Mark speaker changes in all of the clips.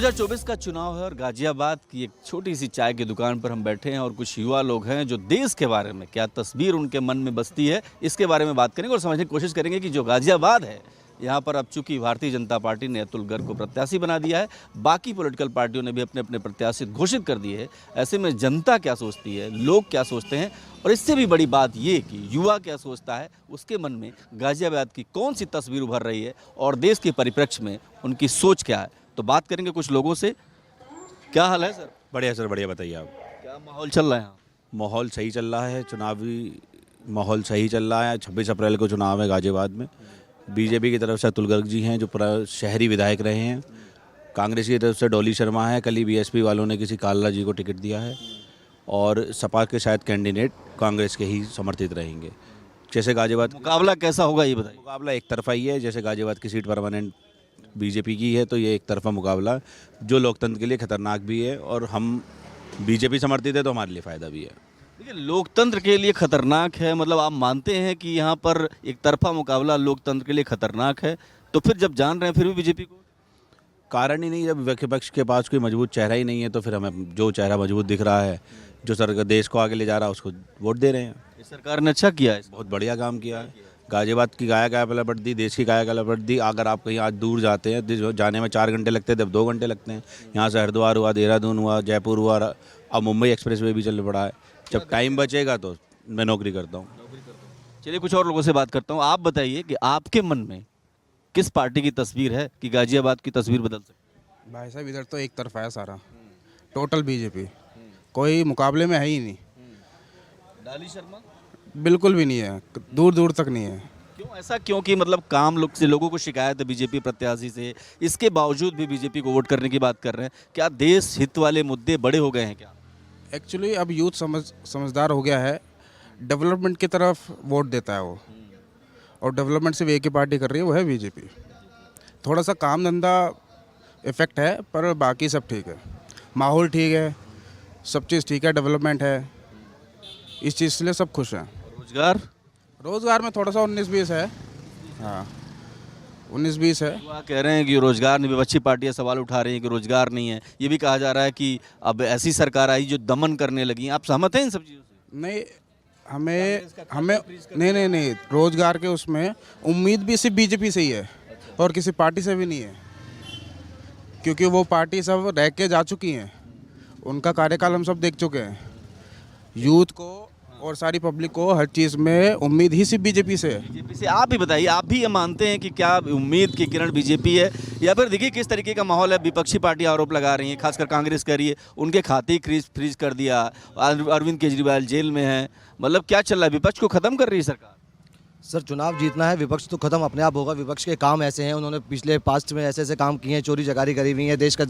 Speaker 1: 2024 का चुनाव है और गाजियाबाद की एक छोटी सी चाय की दुकान पर हम बैठे हैं और कुछ युवा लोग हैं जो देश के बारे में क्या तस्वीर उनके मन में बसती है इसके बारे में बात करेंगे और समझने की कोशिश करेंगे कि जो गाजियाबाद है यहाँ पर अब चूंकि भारतीय जनता पार्टी ने अतुल गर्ग को प्रत्याशी बना दिया है, बाकी पॉलिटिकल पार्टियों ने भी अपने अपने प्रत्याशी घोषित कर दिए हैं। ऐसे में जनता क्या सोचती है, लोग क्या सोचते हैं और इससे भी बड़ी बात ये कि युवा क्या सोचता है, उसके मन में गाजियाबाद की कौन सी तस्वीर उभर रही है और देश के परिप्रेक्ष्य में उनकी सोच क्या है, तो बात करेंगे कुछ लोगों से। क्या हाल है सर?
Speaker 2: बढ़िया सर, बढ़िया। बताइए आप।
Speaker 1: क्या माहौल चल रहा है यहाँ?
Speaker 2: माहौल सही चल रहा है, चुनावी माहौल सही चल रहा है। 26 अप्रैल को चुनाव है गाजियाबाद में। बीजेपी की तरफ से अतुल गर्ग जी हैं जो पूरा शहरी विधायक रहे हैं। कांग्रेस की तरफ से डॉली शर्मा है। कल ही बीएसपी वालों ने किसी काल्ला जी को टिकट दिया है और सपा के शायद कैंडिडेट कांग्रेस के ही समर्थित रहेंगे। जैसे गाजियाबाद
Speaker 1: मुकाबला कैसा होगा ये बताइए।
Speaker 2: मुकाबला एक तरफा ही है। जैसे गाजियाबाद की सीट परमानेंट बीजेपी की है तो ये एक तरफा मुकाबला जो लोकतंत्र के लिए खतरनाक भी है और हम बीजेपी समर्थित है तो हमारे लिए फ़ायदा भी है।
Speaker 1: देखिए, लोकतंत्र के लिए खतरनाक है, मतलब आप मानते हैं कि यहाँ पर एक तरफा मुकाबला लोकतंत्र के लिए खतरनाक है, तो फिर जब जान रहे हैं फिर भी बीजेपी को
Speaker 2: कारण ही नहीं। जब विपक्ष के पास कोई मजबूत चेहरा ही नहीं है तो फिर हमें जो चेहरा मजबूत दिख रहा है, जो सरकार देश को आगे ले जा रहा है, उसको वोट दे रहे हैं।
Speaker 1: इस सरकार ने अच्छा किया है।
Speaker 2: बहुत बढ़िया काम किया है। गाजियाबाद की काया पलट दी, देश की काया पलट दी। अगर आप कहीं आज दूर जाते हैं, जाने में 4 घंटे लगते थे, अब 2 घंटे लगते हैं। यहाँ से हरिद्वार हुआ, देहरादून हुआ, जयपुर हुआ, अब मुंबई एक्सप्रेस वे भी चल पड़ा है। जब टाइम बचेगा तो मैं नौकरी करता हूँ।
Speaker 1: चलिए कुछ और लोगों से बात करता हूँ। आप बताइए कि आपके मन में किस पार्टी की तस्वीर है कि गाजियाबाद की तस्वीर बदल सकती
Speaker 3: भाई साहब इधर तो एक तरफा है सारा, टोटल बीजेपी, कोई मुकाबले में है ही नहीं।
Speaker 1: है? डाली शर्मा
Speaker 3: बिल्कुल भी नहीं है, दूर दूर तक नहीं है।
Speaker 1: क्यों ऐसा? क्योंकि मतलब काम लोगों को शिकायत है बीजेपी प्रत्याशी से, इसके बावजूद भी बीजेपी को वोट करने की बात कर रहे हैं। क्या देश हित वाले मुद्दे बड़े हो गए हैं क्या?
Speaker 3: एक्चुअली अब यूथ समझदार हो गया है, डेवलपमेंट की तरफ वोट देता है वो, और डेवलपमेंट सिर्फ एक ही पार्टी कर रही है, वो है बीजेपी। थोड़ा सा काम धंधा इफेक्ट है पर बाकी सब ठीक है, माहौल ठीक है, सब चीज़ ठीक है, डेवलपमेंट है, इस चीज़ के लिए सब खुश हैं। रोज़गार में थोड़ा सा 19-20 है। हाँ, 19-20 है।
Speaker 1: युवा कह रहे हैं कि रोजगार नहीं, विपक्षी पार्टियां सवाल उठा रही हैं कि रोजगार नहीं है। ये भी कहा जा रहा है कि अब ऐसी सरकार आई जो दमन करने लगी। आप सहमत हैं इन सब चीज़ों से?
Speaker 3: नहीं, हमें नहीं, रोज़गार के उसमें उम्मीद भी सिर्फ बीजेपी से ही है और किसी पार्टी से भी नहीं है, क्योंकि वो पार्टी सब रह के जा चुकी हैं, उनका कार्यकाल हम सब देख चुके हैं। यूथ को और सारी पब्लिक को हर चीज़ में उम्मीद ही सिर्फ बीजेपी से है।
Speaker 1: बीजेपी से आप ही बताइए, आप भी ये मानते हैं कि क्या उम्मीद की किरण बीजेपी है, या फिर देखिए किस तरीके का माहौल है? विपक्षी पार्टी आरोप लगा रही है, खासकर कांग्रेस कर रही है, उनके खाते ही फ्रीज कर दिया, अरविंद केजरीवाल जेल में है। मतलब क्या चल रहा है? विपक्ष को खत्म कर रही है सरकार?
Speaker 4: सर, चुनाव जीतना है, विपक्ष तो खत्म अपने आप होगा। विपक्ष के काम ऐसे हैं, उन्होंने पिछले पास्ट में ऐसे ऐसे काम किए हैं, चोरी चकारी करी हुई है, देश का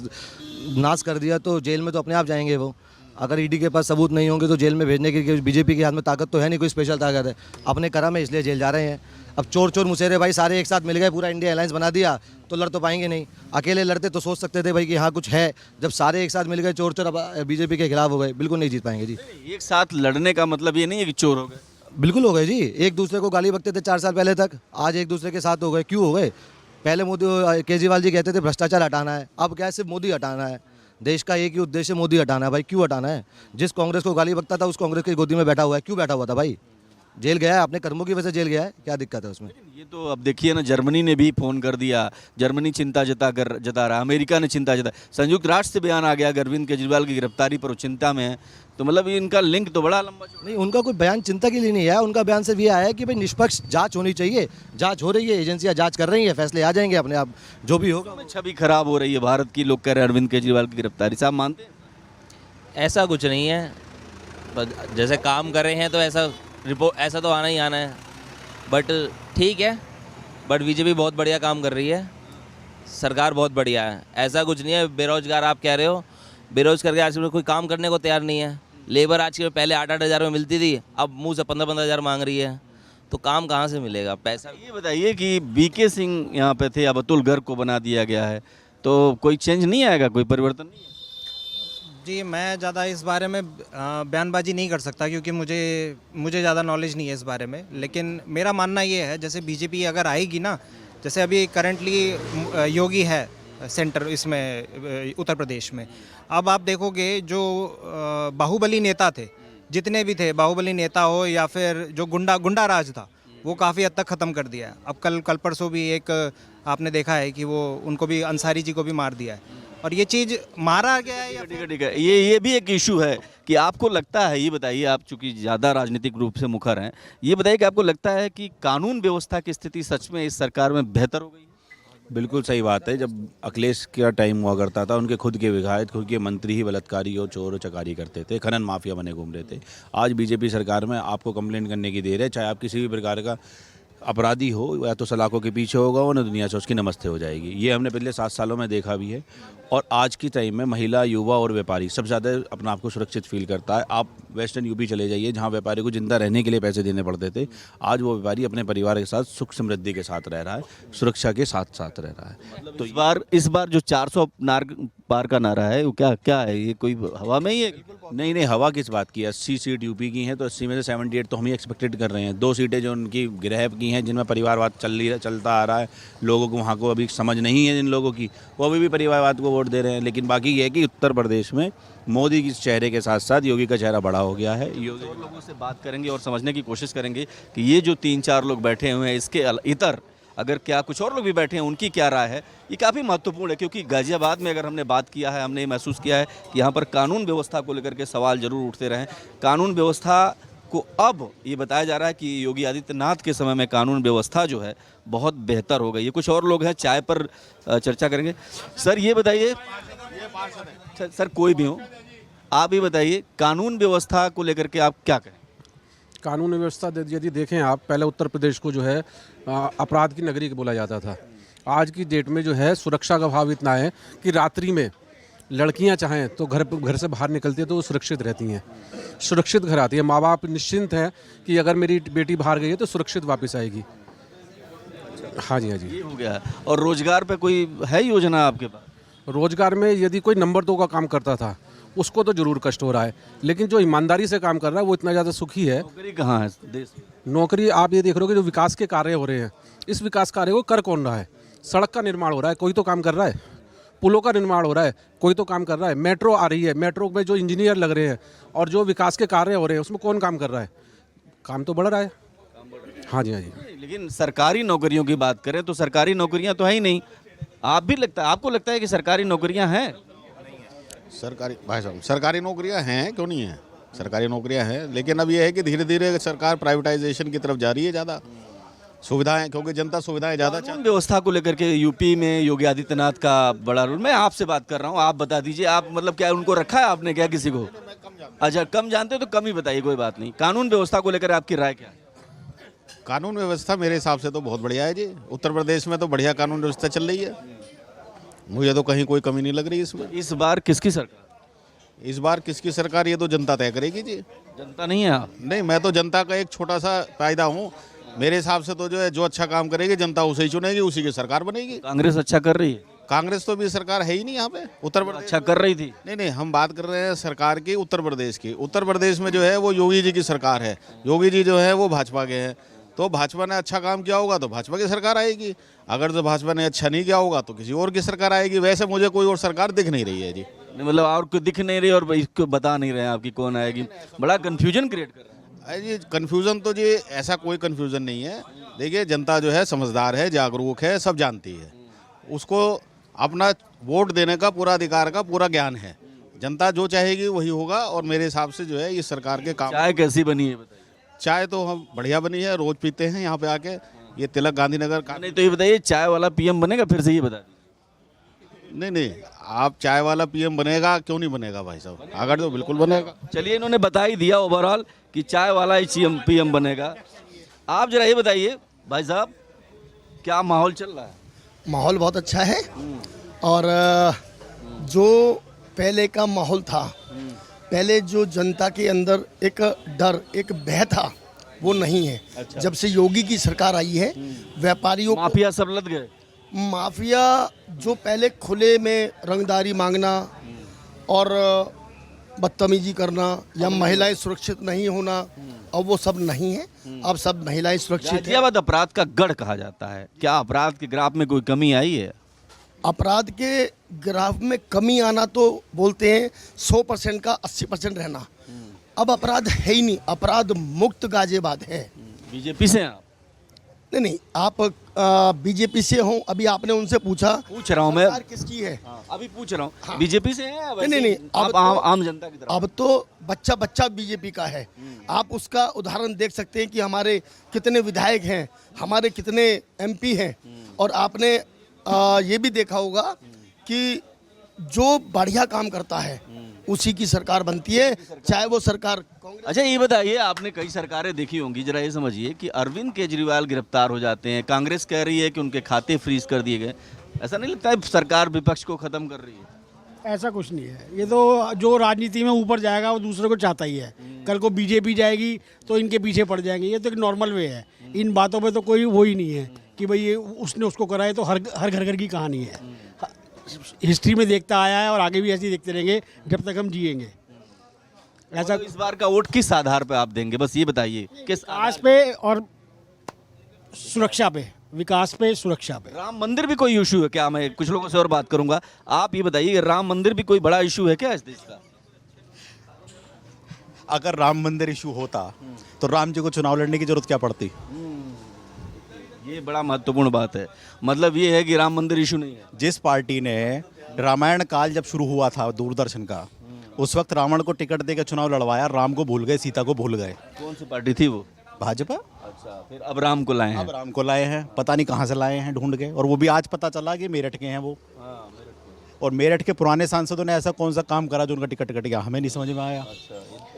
Speaker 4: नाश कर दिया, तो जेल में तो अपने आप जाएंगे वो। अगर ईडी के पास सबूत नहीं होंगे तो जेल में भेजने की बीजेपी के हाथ में ताकत तो है नहीं, कोई स्पेशल ताकत है। अपने करम है इसलिए जेल जा रहे हैं। अब चोर मुसेरे भाई सारे एक साथ मिल गए, पूरा इंडिया अलायंस बना दिया, तो लड़ तो पाएंगे नहीं। अकेले लड़ते तो सोच सकते थे भाई कि हाँ कुछ है, जब सारे एक साथ मिल गए चोर अब बीजेपी के खिलाफ हो गए, बिल्कुल नहीं जीत पाएंगे जी।
Speaker 1: एक साथ लड़ने का मतलब ये नहीं है कि चोर हो गए।
Speaker 4: बिल्कुल हो गए जी, एक दूसरे को गाली बकते थे 4 साल पहले तक, आज एक दूसरे के साथ हो गए। क्यों हो गए? पहले केजरीवाल जी कहते थे भ्रष्टाचार हटाना है, अब क्या है सिर्फ मोदी हटाना है। देश का एक ही उद्देश्य मोदी हटाना है भाई। क्यों हटाना है? जिस कांग्रेस को गाली बकता था उस कांग्रेस की गोदी में बैठा हुआ है। क्यों बैठा हुआ था भाई? जेल गया है, अपने कर्मों की वजह से जेल गया है, क्या दिक्कत है उसमें?
Speaker 1: ये तो अब देखिए ना, जर्मनी ने भी फोन कर दिया, जर्मनी चिंता जता रहा, अमेरिका ने चिंता जता, संयुक्त राष्ट्र से बयान आ गया अरविंद केजरीवाल की गिरफ्तारी पर वो चिंता में है। तो मतलब इनका लिंक तो बड़ा लंबा
Speaker 4: नहीं, उनका कोई बयान चिंता के लिए नहीं है। उनका बयान सिर्फ ये आया है कि भाई निष्पक्ष जांच होनी चाहिए। जांच हो रही है, एजेंसियां जांच कर रही हैं, फैसले आ जाएंगे अपने आप, जो भी होगा।
Speaker 1: छवि खराब हो रही है भारत की, लोग कह रहे हैं अरविंद केजरीवाल की गिरफ्तारी। साहब मानते हैं?
Speaker 5: ऐसा कुछ नहीं है, जैसे काम कर रहे हैं तो ऐसा रिपोर्ट ऐसा तो आना ही आना है, बट ठीक है। बट बीजेपी बहुत बढ़िया काम कर रही है, सरकार बहुत बढ़िया है, ऐसा कुछ नहीं है। बेरोजगार आप कह रहे हो, बेरोजगार के आज कोई काम करने को तैयार नहीं है। लेबर आज के पहले 8-8 हज़ार में मिलती थी, अब मुंह से 15-15 हज़ार मांग रही है, तो काम कहाँ से मिलेगा? पैसा।
Speaker 1: ये बताइए कि बीके सिंह यहाँ पे थे, अब अतुल गर्ग को बना दिया गया है, तो कोई चेंज नहीं आएगा, कोई परिवर्तन नहीं है?
Speaker 6: जी, मैं ज़्यादा इस बारे में बयानबाजी नहीं कर सकता, क्योंकि मुझे ज़्यादा नॉलेज नहीं है इस बारे में। लेकिन मेरा मानना ये है, जैसे बीजेपी अगर आएगी ना, जैसे अभी करंटली योगी है सेंटर इसमें उत्तर प्रदेश में। अब आप देखोगे जो बाहुबली नेता थे, जितने भी थे बाहुबली नेता हो या फिर जो गुंडा राज था, वो काफ़ी हद तक ख़त्म कर दिया है। अब कल परसों भी एक आपने देखा है कि वो उनको भी अंसारी जी को भी मार दिया है, और ये चीज़ मारा गया है या
Speaker 1: ठीक है ये भी एक इशू है कि आपको लगता है, ये बताइए, आप चूंकि ज़्यादा राजनीतिक रूप से मुखर हैं, ये बताइए कि आपको लगता है कि कानून व्यवस्था की स्थिति सच में इस सरकार में बेहतर हो गई है?
Speaker 2: बिल्कुल सही बात है। जब अखिलेश का टाइम हुआ करता था, उनके खुद के विधायक, खुद के मंत्री ही बलात्कारी और चोर और चकारी करते थे, खनन माफिया बने घूम रहे थे। आज बीजेपी सरकार में आपको कंप्लेंट करने की देर है, चाहे आप किसी भी प्रकार का अपराधी हो, या तो सलाखों के पीछे होगा वो, ना दुनिया से उसकी नमस्ते हो जाएगी। ये हमने पिछले 7 सालों में देखा भी है। और आज की टाइम में महिला, युवा और व्यापारी सबसे ज़्यादा अपना आपको सुरक्षित फील करता है। आप वेस्टर्न यूपी चले जाइए, जहाँ व्यापारी को जिंदा रहने के लिए पैसे देने पड़ते थे, आज वो व्यापारी अपने परिवार के साथ सुख समृद्धि के साथ रह रहा है, सुरक्षा के साथ साथ रह रहा है।
Speaker 1: तो इस बार जो 400 पार का नारा है वो क्या है? ये कोई हवा में ही है?
Speaker 2: नहीं, हवा किस बात की? 80 सीट यूपी की हैं, तो 80 में से 78 तो हम ही एक्सपेक्टेड कर रहे हैं। 2 सीटें जो उनकी गृह की हैं, जिनमें परिवारवाद चलता आ रहा है, लोगों को वहाँ को अभी समझ नहीं है जिन लोगों की, वो अभी भी परिवारवाद को वोट दे रहे हैं। लेकिन बाकी ये है कि उत्तर प्रदेश में मोदी के चेहरे के साथ साथ योगी का चेहरा बड़ा हो गया है। योगी
Speaker 1: और लोगों से बात करेंगे और समझने की कोशिश करेंगे कि ये जो 3-4 लोग बैठे हुए हैं, इसके इतर अगर क्या कुछ और लोग भी बैठे हैं, उनकी क्या राय है, ये काफ़ी महत्वपूर्ण है। क्योंकि गाजियाबाद में अगर हमने बात किया है, हमने ये महसूस किया है कि यहाँ पर कानून व्यवस्था को लेकर के सवाल जरूर उठते रहे। कानून व्यवस्था को अब ये बताया जा रहा है कि योगी आदित्यनाथ के समय में कानून व्यवस्था जो है बहुत बेहतर हो गई है। कुछ और लोग हैं, चाय पर चर्चा करेंगे। सर ये बताइए, सर कोई भी हो, आप ये बताइए कानून व्यवस्था को लेकर के आप क्या कहें?
Speaker 7: कानून व्यवस्था यदि देखें आप, पहले उत्तर प्रदेश को जो है अपराध की नगरी बोला जाता था। आज की डेट में जो है सुरक्षा का अभाव इतना है कि रात्रि में लड़कियां चाहें तो घर से बाहर निकलती है तो वो सुरक्षित रहती हैं, सुरक्षित घर आती है। माँ बाप निश्चिंत हैं कि अगर मेरी बेटी बाहर गई है तो सुरक्षित वापस आएगी। हाँ जी, हाँ जी।
Speaker 1: ये हो गया। और रोजगार पे कोई है योजना आपके पास?
Speaker 7: रोजगार में यदि कोई नंबर 2 का काम करता था उसको तो जरूर कष्ट हो रहा है, लेकिन जो ईमानदारी से काम कर रहा है वो इतना ज़्यादा सुखी है।
Speaker 1: नौकरी कहाँ है देश में?
Speaker 7: नौकरी आप ये देख रहे हो कि जो विकास के कार्य हो रहे हैं, इस विकास कार्य को कर कौन रहा है? सड़क का निर्माण हो रहा है, कोई तो काम कर रहा है। पुलों का निर्माण हो रहा है, कोई तो काम कर रहा है। मेट्रो आ रही है, मेट्रो में जो इंजीनियर लग रहे हैं और जो विकास के कार्य हो रहे हैं उसमें कौन काम कर रहा है? काम तो बढ़ रहा है। हाँ जी, हाँ जी।
Speaker 1: लेकिन सरकारी नौकरियों की बात करें तो सरकारी नौकरियां तो है ही नहीं। आपको लगता है कि सरकारी नौकरियां हैं?
Speaker 8: सरकारी भाई साहब, सरकारी नौकरियां हैं, क्यों नहीं है? सरकारी नौकरियां हैं, लेकिन अब यह है कि धीरे धीरे सरकार प्राइवेटाइजेशन की तरफ जा रही है। ज़्यादा सुविधाएं, क्योंकि जनता सुविधाएं ज़्यादा
Speaker 1: कानून व्यवस्था को लेकर के यूपी में योगी आदित्यनाथ का बड़ा रोल। मैं आपसे बात कर रहा हूँ, आप बता दीजिए। आप मतलब क्या उनको रखा है आपने क्या किसी को? अच्छा, कम जानते हो तो कम ही बताइए, कोई बात नहीं। कानून व्यवस्था को लेकर आपकी राय क्या है?
Speaker 8: कानून व्यवस्था मेरे हिसाब से तो बहुत बढ़िया है जी। उत्तर प्रदेश में तो बढ़िया कानून व्यवस्था चल रही है, मुझे तो कहीं कोई कमी नहीं लग रही इसमें।
Speaker 1: इस बार किसकी सरकार?
Speaker 8: इस बार किसकी सरकार ये तो जनता तय करेगी जी।
Speaker 1: जनता नहीं है आप?
Speaker 8: नहीं, मैं तो जनता का एक छोटा सा फायदा हूँ। मेरे हिसाब से तो जो है, जो अच्छा काम करेगी जनता उसे ही चुनेगी, उसी की सरकार बनेगी।
Speaker 1: कांग्रेस अच्छा कर रही है?
Speaker 8: कांग्रेस तो भी सरकार है ही नहीं यहाँ पे उत्तर प्रदेश।
Speaker 1: अच्छा कर रही थी?
Speaker 8: नहीं, हम बात कर रहे हैं सरकार की उत्तर प्रदेश की। उत्तर प्रदेश में जो है वो योगी जी की सरकार है। योगी जी जो है वो भाजपा के हैं, तो भाजपा ने अच्छा काम किया होगा तो भाजपा की सरकार आएगी। अगर जो भाजपा ने अच्छा नहीं किया होगा तो किसी और की सरकार आएगी। वैसे मुझे कोई और सरकार दिख नहीं रही है जी।
Speaker 1: मतलब और कोई दिख नहीं रही और इसको बता नहीं रहे हैं आपकी कौन आएगी। बड़ा कंफ्यूजन क्रिएट कर रहा है।
Speaker 8: जी कन्फ्यूज़न तो जी ऐसा कोई कन्फ्यूज़न नहीं है। देखिए, जनता जो है समझदार है, जागरूक है, सब जानती है। उसको अपना वोट देने का पूरा अधिकार का पूरा ज्ञान है। जनता जो चाहेगी वही होगा। और मेरे हिसाब से जो है इस सरकार के काम।
Speaker 1: चाय कैसी बनी है बताइए?
Speaker 8: चाय तो हम बढ़िया बनी है, रोज पीते हैं यहाँ पे आके। ये तिलक गांधीनगर का।
Speaker 1: नहीं तो ये बताइए, चाय वाला पीएम बनेगा फिर से? ये बता दीजिए।
Speaker 8: नहीं, आप चाय वाला पीएम बनेगा, क्यों नहीं बनेगा भाई साहब? अगर तो बिल्कुल बनेगा।
Speaker 1: चलिए, इन्होंने बता ही दिया ओवरऑल कि चाय वाला ही पीएम बनेगा। आप जरा ये बताइए भाई साहब, क्या माहौल चल रहा है?
Speaker 9: माहौल बहुत अच्छा है। और जो पहले का माहौल था, पहले जो जनता के अंदर एक डर, एक भय था, वो नहीं है।
Speaker 1: अच्छा।
Speaker 9: जब से योगी की सरकार आई है, व्यापारियों
Speaker 1: माफिया सब लद गए।
Speaker 9: माफिया जो पहले खुले में रंगदारी मांगना और बदतमीजी करना या महिलाएं सुरक्षित नहीं होना, अब वो सब नहीं है। अब सब महिलाएं सुरक्षित हैं।
Speaker 1: गाजियाबाद अपराध का गढ़ कहा जाता है। क्या अपराध के ग्राफ में कोई कमी आई है?
Speaker 9: अपराध के ग्राफ में कमी आना तो बोलते हैं 100% का 80% रहना। अब अपराध है ही नहीं, अपराध मुक्त गाजियाबाद है।
Speaker 1: बीजेपी से हैं आप?
Speaker 9: नहीं, आप बीजेपी से हो, अभी आपने उनसे पूछा,
Speaker 1: पूछ रहा हूं मैं,
Speaker 9: सरकार किसकी है?
Speaker 1: अभी पूछ रहा हूँ बीजेपी से हैं या
Speaker 9: नहीं,
Speaker 1: वैसे
Speaker 9: अब
Speaker 1: आप
Speaker 9: तो-
Speaker 1: आम जनता की तरफ?
Speaker 9: अब तो बच्चा बच्चा बीजेपी का है। आप उसका उदाहरण देख सकते हैं कि हमारे कितने विधायक हैं, हमारे कितने एमपी हैं, और आपने ये भी देखा होगा कि जो बढ़िया काम करता है उसी की सरकार बनती है, चाहे वो सरकार कांग्रेस।
Speaker 1: अच्छा ये बताइए, आपने कई सरकारें देखी होंगी, जरा ये समझिए कि अरविंद केजरीवाल गिरफ्तार हो जाते हैं, कांग्रेस कह रही है कि उनके खाते फ्रीज कर दिए गए, ऐसा नहीं लगता है सरकार विपक्ष को खत्म कर रही है?
Speaker 10: ऐसा कुछ नहीं है। ये तो जो राजनीति में ऊपर जाएगा वो दूसरे को चाहता ही है। कल को बीजेपी जाएगी तो इनके पीछे पड़ जाएंगे, ये तो एक नॉर्मल वे है। इन बातों पे तो कोई वो ही नहीं है कि भाई ये उसने उसको करा है, तो हर घर घर की कहानी है। हिस्ट्री में देखता आया है और आगे भी ऐसे ही देखते रहेंगे जब तक हम जिएंगे। ऐसा
Speaker 1: तो इस बार का वोट किस आधार पे आप देंगे, बस ये बताइए, किस
Speaker 10: विकास पे और सुरक्षा पे, विकास पे सुरक्षा पे।
Speaker 1: राम मंदिर भी कोई इशू है क्या? मैं कुछ लोगों से और बात करूंगा, आप ये बताइए, राम मंदिर भी कोई बड़ा इशू है क्या इस देश का?
Speaker 11: अगर राम मंदिर इशू होता तो राम जी को चुनाव लड़ने की जरूरत क्या पड़ती?
Speaker 1: ये बड़ा महत्वपूर्ण बात है, मतलब ये है कि राम मंदिर इशू नहीं है।
Speaker 11: जिस पार्टी ने रामायण काल जब शुरू हुआ था दूरदर्शन का, उस वक्त रावण को टिकट देकर चुनाव लड़वाया, राम को भूल गए, सीता को भूल गए।
Speaker 1: कौन सी पार्टी थी वो?
Speaker 11: भाजपा।
Speaker 1: अच्छा, फिर अब राम को लाए हैं।
Speaker 11: अब राम को लाए हैं, पता नहीं कहाँ से लाए हैं ढूंढ के, और वो भी आज पता चला कि मेरठ के हैं वो। और मेरठ के पुराने सांसदों ने ऐसा कौन सा काम करा जो उनका टिकट कट गया, हमें नहीं समझ में आया।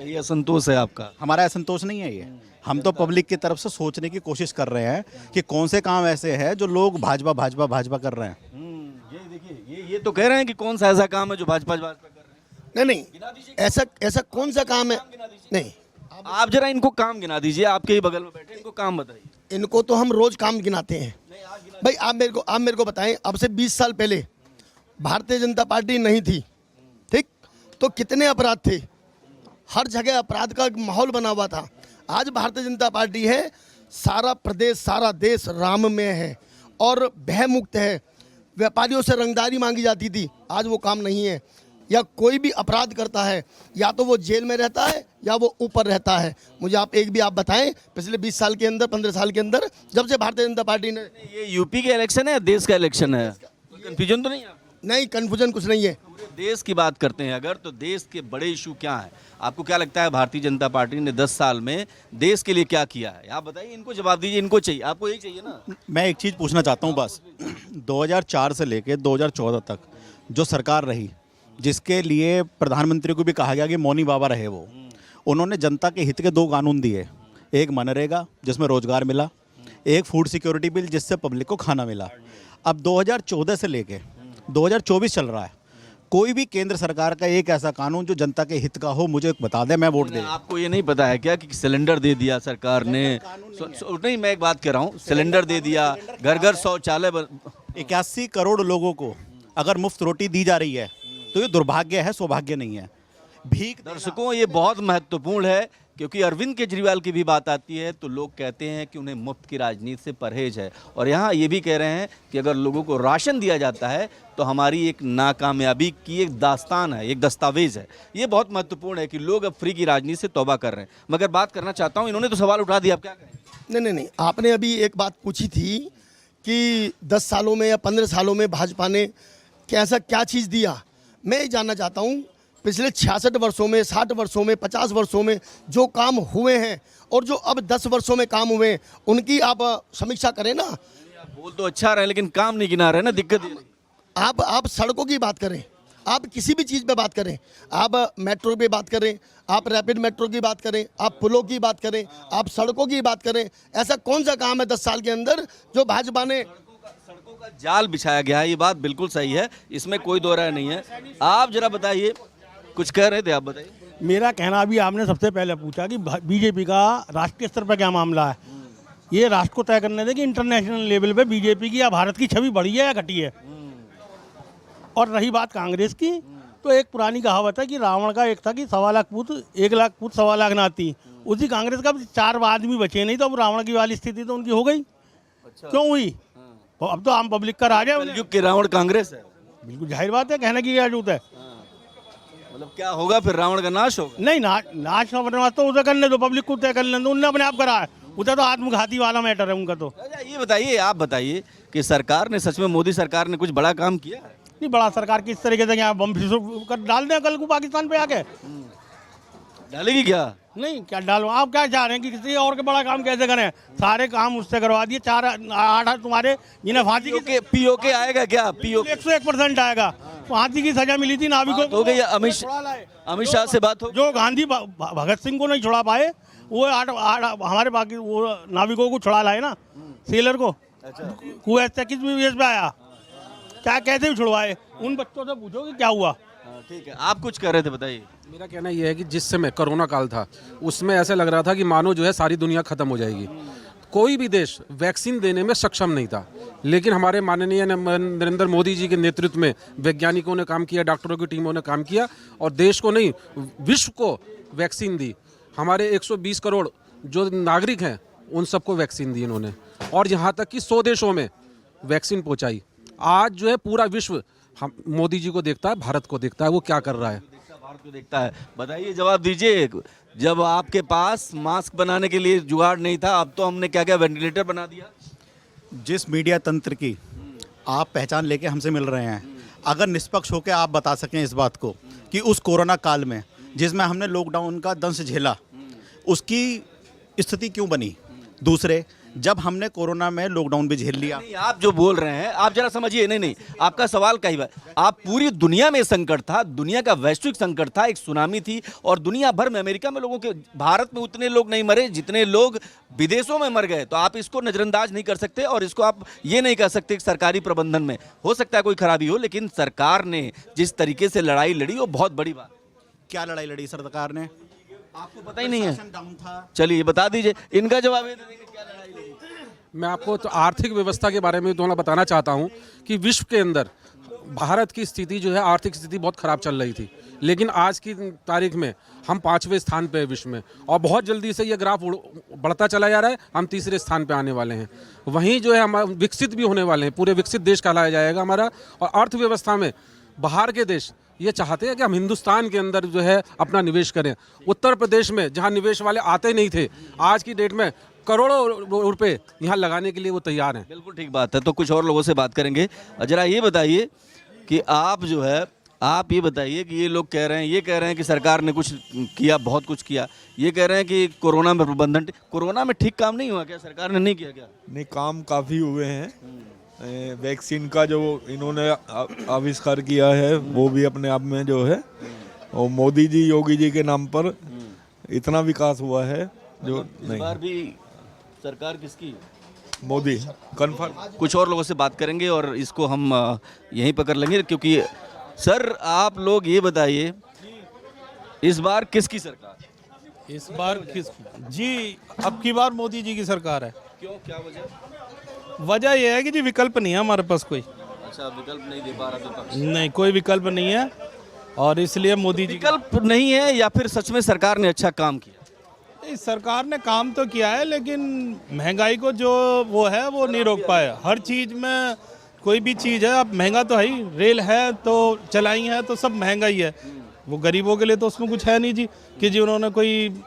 Speaker 1: ये असंतोष है आपका?
Speaker 11: हमारा असंतोष नहीं है ये, हम तो पब्लिक की तरफ से सोचने की कोशिश कर रहे हैं कि कौन से काम ऐसे हैं जो लोग भाजपा भाजपा भाजपा कर रहे हैं।
Speaker 1: ये देखिए, ये तो कह रहे हैं कि कौन सा ऐसा काम है जो भाजपा कर रहे हैं।
Speaker 9: नहीं, ऐसा कौन सा काम है? नहीं,
Speaker 1: आप जरा इनको काम गिना दीजिए, आपके ही बगल में बैठे, इनको काम बताइए।
Speaker 9: इनको तो हम रोज काम गिनाते हैं भाई। आप मेरे को बताएं, अब से 20 साल पहले भारतीय जनता पार्टी नहीं थी, ठीक, तो कितने अपराध थे, हर जगह अपराध का माहौल बना हुआ था। आज भारतीय जनता पार्टी है, सारा प्रदेश सारा देश राममय है और भय मुक्त है। व्यापारियों से रंगदारी मांगी जाती थी, आज वो काम नहीं है। या कोई भी अपराध करता है, या तो वो जेल में रहता है या वो ऊपर रहता है। मुझे आप बताएं, पिछले 20 साल के अंदर, 15 साल के अंदर, जब से भारतीय जनता पार्टी ने,
Speaker 1: ये यूपी के इलेक्शन है या देश का इलेक्शन है? कंफ्यूजन तो नहीं है?
Speaker 9: नहीं, कन्फ्यूजन कुछ नहीं है।
Speaker 1: पूरे देश की बात करते हैं अगर, तो देश के बड़े इशू क्या है? आपको क्या लगता है भारतीय जनता पार्टी ने 10 साल में देश के लिए क्या किया है? आप बताइए, इनको जवाब दीजिए, इनको चाहिए, आपको यही चाहिए ना।
Speaker 11: मैं एक चीज़ पूछना चाहता हूँ बस, 2004 से लेके 2014 तक जो सरकार रही, जिसके लिए प्रधानमंत्री को भी कहा गया कि मौनी बाबा रहे वो, उन्होंने जनता के हित के 2 कानून दिए। एक मनरेगा जिसमें रोजगार मिला, एक फूड सिक्योरिटी बिल जिससे पब्लिक को खाना मिला। अब 2014 से लेके 2024 चल रहा है, कोई भी केंद्र सरकार का एक ऐसा कानून जो जनता के हित का हो, मुझे बता दें, मैं वोट दे।
Speaker 1: आपको ये नहीं पता है क्या कि सिलेंडर दे दिया सरकार ने? नहीं, मैं एक बात कह रहा हूँ, सिलेंडर दे दिया, घर घर शौचालय
Speaker 11: 81 करोड़ लोगों को अगर मुफ्त रोटी दी जा रही है तो ये दुर्भाग्य है, सौभाग्य नहीं है। भीख
Speaker 1: दर्शकों, ये बहुत महत्वपूर्ण है, क्योंकि अरविंद केजरीवाल की भी बात आती है तो लोग कहते हैं कि उन्हें मुफ्त की राजनीति से परहेज है, और यहाँ ये भी कह रहे हैं कि अगर लोगों को राशन दिया जाता है तो हमारी एक नाकामयाबी की एक दास्तान है, एक दस्तावेज है। ये बहुत महत्वपूर्ण है कि लोग अब फ्री की राजनीति से तौबा कर रहे हैं। मगर बात करना चाहता हूँ, इन्होंने तो सवाल उठा दिया, आप क्या करें?
Speaker 9: नहीं, आपने अभी एक बात पूछी थी कि 10 सालों में या 15 सालों में भाजपा ने कैसा क्या चीज़ दिया। मैं ये जानना चाहता हूँ, पिछले 66 वर्षों में, 60 वर्षों में, 50 वर्षों में जो काम हुए हैं और जो अब 10 वर्षों में काम हुए हैं, उनकी आप समीक्षा करें ना।
Speaker 1: आप बोल तो अच्छा रहे, लेकिन काम नहीं गिना रहे ना, दिक्कत ये।
Speaker 9: आप सड़कों की बात करें, आप किसी भी चीज़ पे बात करें, आप मेट्रो पे बात करें, आप रैपिड मेट्रो की बात करें, आप पुलों की बात करें, आप सड़कों की बात करें, ऐसा कौन सा काम है 10 साल के अंदर जो भाजपा ने?
Speaker 1: सड़कों का जाल बिछाया गया है, ये बात बिल्कुल सही है, इसमें कोई दो राय नहीं है। आप जरा बताइए, कुछ कह रहे थे, आप बताइए।
Speaker 10: मेरा कहना, अभी आपने सबसे पहले पूछा कि बीजेपी का राष्ट्रीय स्तर पर क्या मामला है। ये राष्ट्र को तय करने दें कि इंटरनेशनल लेवल पे बीजेपी की या भारत की छवि बढ़ी है या घटी है। और रही बात कांग्रेस की, तो एक पुरानी कहावत है कि रावण का एक था कि 1.25 लाख पूत, 1 लाख पूत 1.25 लाख नाती। उसी कांग्रेस का 4 आदमी बचे नहीं, तो अब रावण की वाली स्थिति तो उनकी हो गई। क्यों हुई? तो अब तो आम पब्लिक का राज है उन्हें।
Speaker 1: कलयुग की रावण कांग्रेस है।
Speaker 10: बिल्कुल जाहिर बात है, कहने की क्या जरूरत है।
Speaker 1: मतलब क्या होगा फिर, रावण का नाश होगा?
Speaker 10: नहीं, नाच तो उसे करने दो, पब्लिक को तय कर लेने दो, उनने अपने आप करा है। उधर तो आत्मघाती वाला मैटर है उनका तो।
Speaker 1: अच्छा ये बताइए, आप बताइए कि सरकार ने सच में, मोदी सरकार ने कुछ बड़ा काम किया है?
Speaker 10: नहीं, बड़ा सरकार किस तरीके से यहाँ बम कर डाल दें कल को पाकिस्तान पे आके?
Speaker 1: डालेगी क्या?
Speaker 10: नहीं, क्या डालो, आप क्या चाह रहे हैं कि किसी और के बड़ा काम कैसे करें? सारे काम उससे करवा दिए। 4-8 तुम्हारे जिन्हें फांसी की
Speaker 1: पीओके आएगा क्या? पीओके
Speaker 10: 101% आएगा। फांसी की सजा मिली थी नाविकों
Speaker 1: हो गई। अमित शाह से बात हो?
Speaker 10: जो गांधी भगत सिंह को नहीं छुड़ा पाए, वो हमारे बाकी वो नाविकों को छुड़ा लाए ना, सेलर को। कुवैत से किस बेस पे आया, क्या कैसे छुड़वाए? उन बच्चों से पूछो कि क्या हुआ।
Speaker 1: ठीक है, आप कुछ कह रहे थे, बताइए।
Speaker 7: मेरा कहना यह है कि जिस समय कोरोना काल था उसमें ऐसे लग रहा था कि मानो जो है सारी दुनिया खत्म हो जाएगी। कोई भी देश वैक्सीन देने में सक्षम नहीं था, लेकिन हमारे माननीय नरेंद्र मोदी जी के नेतृत्व में वैज्ञानिकों ने काम किया, डॉक्टरों की टीमों ने काम किया और देश को नहीं विश्व को वैक्सीन दी। हमारे 120 करोड़ जो नागरिक हैं उन सबको वैक्सीन दी इन्होंने, और यहाँ तक कि 100 देशों में वैक्सीन पहुँचाई। आज जो है पूरा विश्व हम मोदी जी को देखता है, भारत को देखता है, वो क्या कर रहा है।
Speaker 1: भारत को देखता है। बताइए, जवाब दीजिए। जब आपके पास मास्क बनाने के लिए जुगाड़ नहीं था, अब तो हमने क्या क्या वेंटिलेटर बना दिया।
Speaker 11: जिस मीडिया तंत्र की आप पहचान लेके हमसे मिल रहे हैं, अगर निष्पक्ष होकर आप बता सकें इस बात को कि उस कोरोना काल में जिसमें हमने लॉकडाउन का दंश झेला, उसकी स्थिति क्यों बनी? दूसरे, जब हमने कोरोना में लॉकडाउन भी झेल लिया।
Speaker 1: नहीं, आप जो बोल रहे हैं आप जरा समझिए। नहीं, आपका सवाल कई बार, आप पूरी दुनिया में संकट था, दुनिया का वैश्विक संकट था, एक सुनामी थी और दुनिया भर में, अमेरिका में लोगों के, भारत में उतने लोग नहीं मरे जितने लोग विदेशों में मर गए। तो आप इसको नजरअंदाज नहीं कर सकते और इसको आप ये नहीं कह सकते कि सरकारी प्रबंधन में हो सकता है कोई खराबी हो, लेकिन सरकार ने जिस तरीके से लड़ाई लड़ी वो बहुत बड़ी बात।
Speaker 11: क्या लड़ाई लड़ी सरकार ने?
Speaker 1: आपको पता ही नहीं है? चलिए बता दीजिए, इनका जवाब ये दे देंगे, क्या लड़ाई लड़ी।
Speaker 7: मैं आपको तो आर्थिक व्यवस्था के बारे में थोड़ा बताना चाहता हूं कि विश्व के अंदर भारत की स्थिति जो है, आर्थिक स्थिति बहुत ख़राब चल रही थी, लेकिन आज की तारीख में हम 5वें स्थान पे है विश्व में, और बहुत जल्दी से ये ग्राफ बढ़ता चला जा रहा है। हम 3रे स्थान पे आने वाले हैं। वहीं जो है हम विकसित भी होने वाले हैं, पूरे विकसित देश कहलाया जाएगा हमारा। और अर्थव्यवस्था में बाहर के देश ये चाहते हैं कि हम हिंदुस्तान के अंदर जो है अपना निवेश करें। उत्तर प्रदेश में जहाँ निवेश वाले आते नहीं थे, आज की डेट में करोड़ों रुपए यहाँ लगाने के लिए वो तैयार हैं।
Speaker 1: बिल्कुल ठीक बात है। तो कुछ और लोगों से बात करेंगे। जरा ये बताइए कि आप जो है, आप ये बताइए कि ये लोग कह रहे हैं, ये कह रहे हैं कि सरकार ने कुछ किया, बहुत कुछ किया, ये कह रहे हैं कि कोरोना में प्रबंधन, कोरोना में ठीक काम नहीं हुआ क्या? सरकार ने नहीं किया क्या?
Speaker 12: नहीं, काम काफ़ी हुए हैं। वैक्सीन का जो इन्होंने आविष्कार किया है वो भी अपने आप में जो है, और मोदी जी, योगी जी के नाम पर इतना विकास हुआ है जो
Speaker 1: इस
Speaker 12: नहीं।
Speaker 1: बार भी सरकार किसकी?
Speaker 12: मोदी कन्फर्म।
Speaker 1: कुछ और लोगों से बात करेंगे और इसको हम यहीं पकड़ लेंगे, क्योंकि सर आप लोग ये बताइए, इस बार किसकी सरकार?
Speaker 13: इस बार किस जी, अब की बार मोदी जी की सरकार है।
Speaker 1: क्यों, क्या वजह?
Speaker 13: वजह यह है कि जी विकल्प नहीं है हमारे पास कोई।
Speaker 1: अच्छा, विकल्प नहीं दे पा रहा विपक्ष?
Speaker 13: नहीं, कोई विकल्प नहीं है और इसलिए मोदी जी
Speaker 1: विकल्प नहीं है, या फिर सच में सरकार ने अच्छा काम किया?
Speaker 13: नहीं, सरकार ने काम तो किया है, लेकिन महंगाई को जो वो है वो नहीं रोक पाए। हर चीज़ में, कोई भी चीज़ है, अब महंगा तो है ही। रेल है तो चलाई है तो सब महंगा ही है। वो गरीबों के लिए तो उसमें कुछ है नहीं जी, कि जी उन्होंने कोई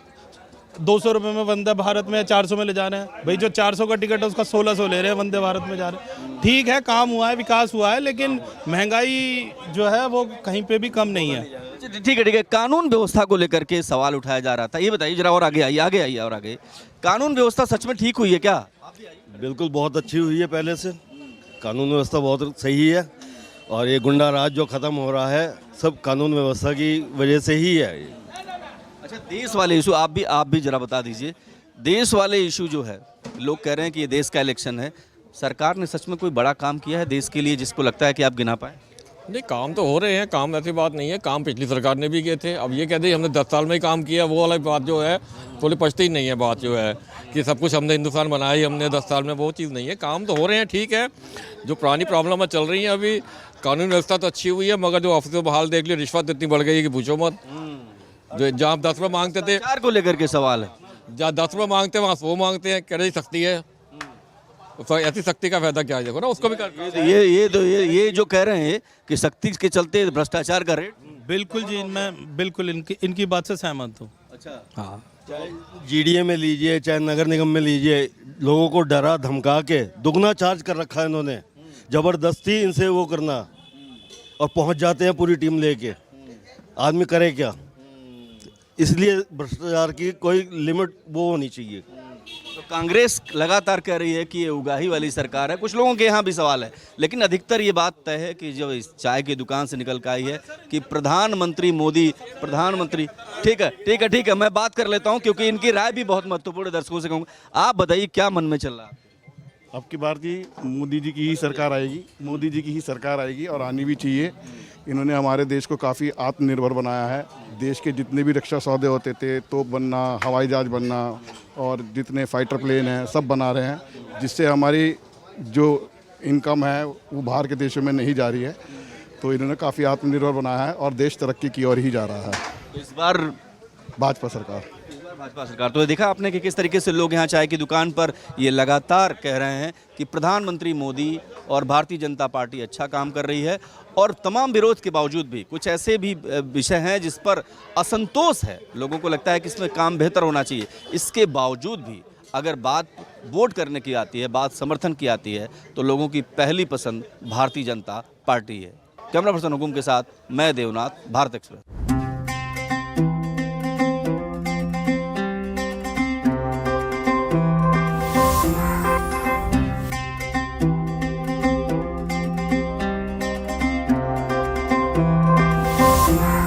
Speaker 13: 200 रुपये में वंदे भारत में 400 में ले जा रहे हैं। भाई जो 400 का टिकट है उसका 1600 ले रहे हैं, वंदे भारत में जा रहे हैं। ठीक है, काम हुआ है, विकास हुआ है, लेकिन महंगाई जो है वो कहीं पे भी कम नहीं है।
Speaker 1: ठीक है। कानून व्यवस्था को लेकर के सवाल उठाया जा रहा था, ये बताइए जरा, और आगे आइए और आगे। कानून व्यवस्था सच में ठीक हुई है क्या?
Speaker 14: बिल्कुल, बहुत अच्छी हुई है। पहले से कानून व्यवस्था बहुत सही है, और ये गुंडा राज जो ख़त्म हो रहा है सब कानून व्यवस्था की वजह से ही है।
Speaker 1: अच्छा, देश वाले इशू आप भी जरा बता दीजिए। देश वाले इशू जो है, लोग कह रहे हैं कि ये देश का इलेक्शन है, सरकार ने सच में कोई बड़ा काम किया है देश के लिए जिसको लगता है कि आप गिना पाए?
Speaker 15: नहीं, काम तो हो रहे हैं, काम ऐसी बात नहीं है। काम पिछली सरकार ने भी किए थे। अब ये कहते हैं हमने 10 साल में ही काम किया, वो वाला बात जो है थोड़ी पछती ही नहीं है। बात जो है कि सब कुछ हमने हिंदुस्तान बनाया ही हमने 10 साल में, वो चीज़ नहीं है। काम तो हो रहे हैं, ठीक है। जो पुरानी प्रॉब्लम चल रही है अभी, कानून व्यवस्था तो अच्छी हुई है, मगर जो ऑफिसर बहाल देख लिया, रिश्वत इतनी बढ़ गई है कि पूछो मत। जो जहाँ 10 रुपये मांगते थे,
Speaker 1: सरकार को लेकर के सवाल है,
Speaker 15: जहाँ 10 रुपये मांगते हैं वहाँ 100 मांगते हैं। कह रही सख्ती है। तो ऐसी शक्ति का फायदा क्या है, देखो ना उसको भी कर
Speaker 1: ये जो कह रहे हैं कि शक्ति के चलते भ्रष्टाचार का रेट।
Speaker 13: बिल्कुल जी, मैं बिल्कुल इनकी बात से सहमत हूँ।
Speaker 1: अच्छा,
Speaker 13: हाँ,
Speaker 14: चाहे जीडीए में लीजिए, चाहे नगर निगम में लीजिए, लोगों को डरा धमका के दुगना चार्ज कर रखा है इन्होंने, जबरदस्ती इनसे वो करना, और पहुंच जाते हैं पूरी टीम लेके। आदमी करे क्या? इसलिए भ्रष्टाचार की कोई लिमिट वो होनी चाहिए।
Speaker 1: तो कांग्रेस लगातार कह रही है कि ये उगाही वाली सरकार है। कुछ लोगों के यहाँ भी सवाल है, लेकिन अधिकतर ये बात तय है कि जो इस चाय की दुकान से निकल कर आई है कि प्रधानमंत्री मोदी, प्रधानमंत्री। ठीक है, मैं बात कर लेता हूँ क्योंकि इनकी राय भी बहुत महत्वपूर्ण है। दर्शकों से कहूँगा, आप बताइए क्या मन में चल रहा है?
Speaker 16: अब की बार की मोदी जी की ही सरकार आएगी, मोदी जी की ही सरकार आएगी और आनी भी चाहिए। इन्होंने हमारे देश को काफ़ी आत्मनिर्भर बनाया है। देश के जितने भी रक्षा सौदे होते थे, तोप बनना, हवाई जहाज बनना और जितने फाइटर प्लेन हैं सब बना रहे हैं, जिससे हमारी जो इनकम है वो बाहर के देशों में नहीं जा रही है। तो इन्होंने काफ़ी आत्मनिर्भर बनाया है और देश तरक्की की ओर ही जा रहा है।
Speaker 1: इस बार
Speaker 16: भाजपा सरकार।
Speaker 1: तो देखा आपने कि किस तरीके से लोग यहाँ चाय की दुकान पर ये लगातार कह रहे हैं कि प्रधानमंत्री मोदी और भारतीय जनता पार्टी अच्छा काम कर रही है, और तमाम विरोध के बावजूद भी कुछ ऐसे भी विषय हैं जिस पर असंतोष है। लोगों को लगता है कि इसमें काम बेहतर होना चाहिए। इसके बावजूद भी अगर बात वोट करने की आती है, बात समर्थन की आती है, तो लोगों की पहली पसंद भारतीय जनता पार्टी है। कैमरा पर्सन हुकुम के साथ मैं देवनाथ, भारत एक्सप्रेस।
Speaker 17: Bye.